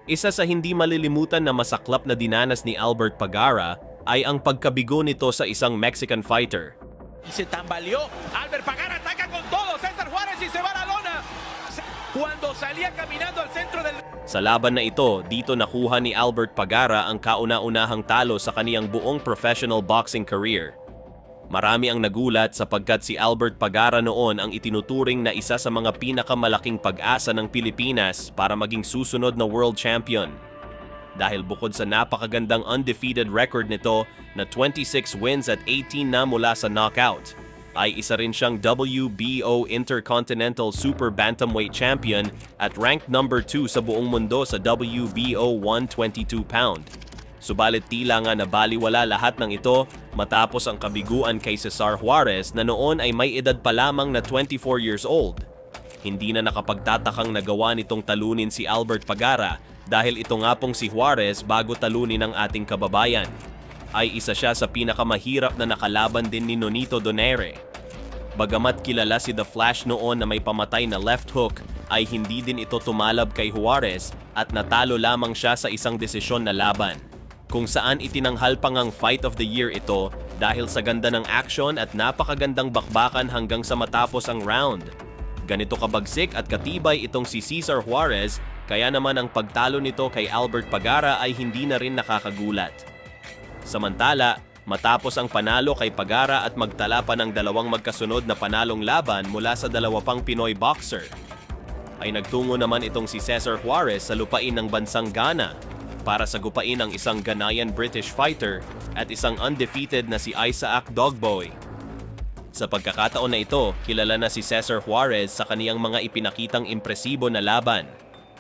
Isa sa hindi malilimutan na masaklap na dinanas ni Albert Pagara ay ang pagkabigo nito sa isang Mexican fighter. Y se tambaleó. Albert Pagara ataca con todo. César Juárez y se va a la lona. Cuando salía caminando al centro del... Sa laban na ito, dito nakuha ni Albert Pagara ang kauna-unahang talo sa kaniyang buong professional boxing career. Marami ang nagulat sapagkat si Albert Pagara noon ang itinuturing na isa sa mga pinakamalaking pag-asa ng Pilipinas para maging susunod na world champion. Dahil bukod sa napakagandang undefeated record nito na 26 wins at 18 na mula sa knockout, ay isa rin siyang WBO Intercontinental Super Bantamweight Champion at ranked number 2 sa buong mundo sa WBO 122 pound. Subalit tila nga nabaliwala lahat ng ito matapos ang kabiguan kay Cesar Juárez na noon ay may edad pa lamang na 24 years old. Hindi na nakapagtatakang nagawa nitong talunin si Albert Pagara dahil ito nga pong si Juárez bago talunin ang ating kababayan. Ay isa siya sa pinakamahirap na nakalaban din ni Nonito Donaire. Bagamat kilala si The Flash noon na may pamatay na left hook, ay hindi din ito tumalab kay Juárez at natalo lamang siya sa isang desisyon na laban, kung saan itinanghal pa ngang Fight of the Year ito dahil sa ganda ng action at napakagandang bakbakan hanggang sa matapos ang round. Ganito kabagsik at katibay itong si Cesar Juárez, kaya naman ang pagtalo nito kay Albert Pagara ay hindi na rin nakakagulat. Samantala, matapos ang panalo kay Pagara at magtala pa ng dalawang magkasunod na panalong laban mula sa dalawa pang Pinoy boxer, ay nagtungo naman itong si Cesar Juárez sa lupain ng bansang Ghana para sagupain ang isang Ghanaian British fighter at isang undefeated na si Isaac Dogboy. Sa pagkakataon na ito, kilala na si Cesar Juárez sa kaniyang mga ipinakitang impresibo na laban.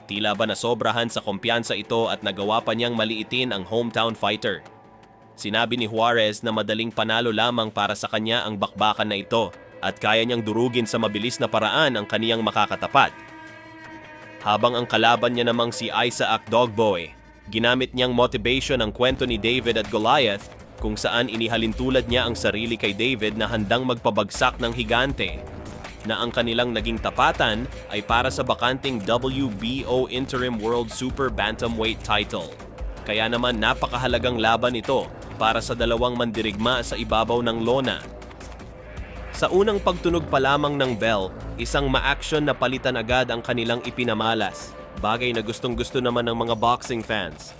Tila ba nasobrahan sa kumpiyansa ito at nagawa pa niyang maliitin ang hometown fighter. Sinabi ni Juárez na madaling panalo lamang para sa kanya ang bakbakan na ito at kaya niyang durugin sa mabilis na paraan ang kaniyang makakatapat. Habang ang kalaban niya namang si Isaac Dogboy, ginamit niyang motivation ang kwento ni David at Goliath kung saan inihalintulad niya ang sarili kay David na handang magpabagsak ng higante, na ang kanilang naging tapatan ay para sa bakanting WBO Interim World Super Bantamweight title. Kaya naman napakahalagang laban ito para sa dalawang mandirigma sa ibabaw ng lona. Sa unang pagtunog pa lamang ng bell, isang ma-action na palitan agad ang kanilang ipinamalas. Bagay na gustong-gusto naman ng mga boxing fans.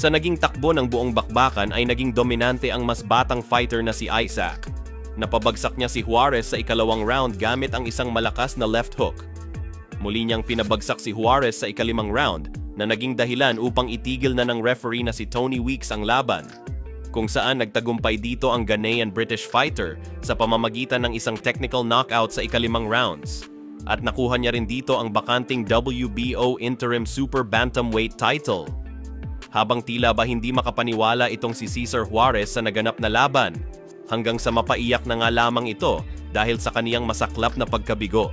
Sa naging takbo ng buong bakbakan ay naging dominante ang mas batang fighter na si Isaac. Napabagsak niya si Juarez sa ikalawang round gamit ang isang malakas na left hook. Muli niyang pinabagsak si Juarez sa ikalimang round na naging dahilan upang itigil na ng referee na si Tony Weeks ang laban, kung saan nagtagumpay dito ang Ghanaian-British fighter sa pamamagitan ng isang technical knockout sa ikalimang rounds. At nakuha niya rin dito ang bakanting WBO Interim Super Bantamweight title. Habang tila ba hindi makapaniwala itong si Cesar Juarez sa naganap na laban, hanggang sa mapaiyak na nga lamang ito dahil sa kaniyang masaklap na pagkabigo.